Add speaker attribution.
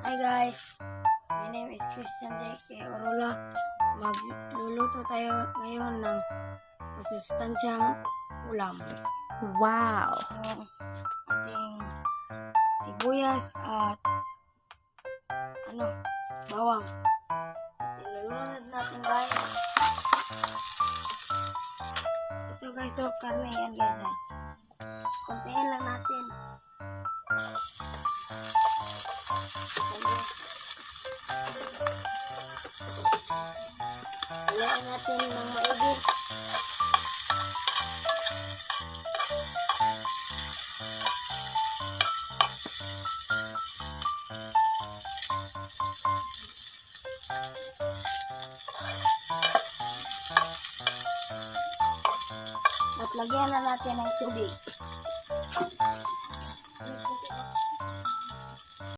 Speaker 1: Hi guys, my name is Christian J.K. Orola. Magluluto tayo ngayon ng masustansyang ulam.
Speaker 2: Wow!
Speaker 1: Yung ating sibuyas at bawang. Ilulunod natin guys. Ito guys, so karne yan guys. Kontiin lang natin. Haluan natin ng maigi. At lagyan na natin ng tubig.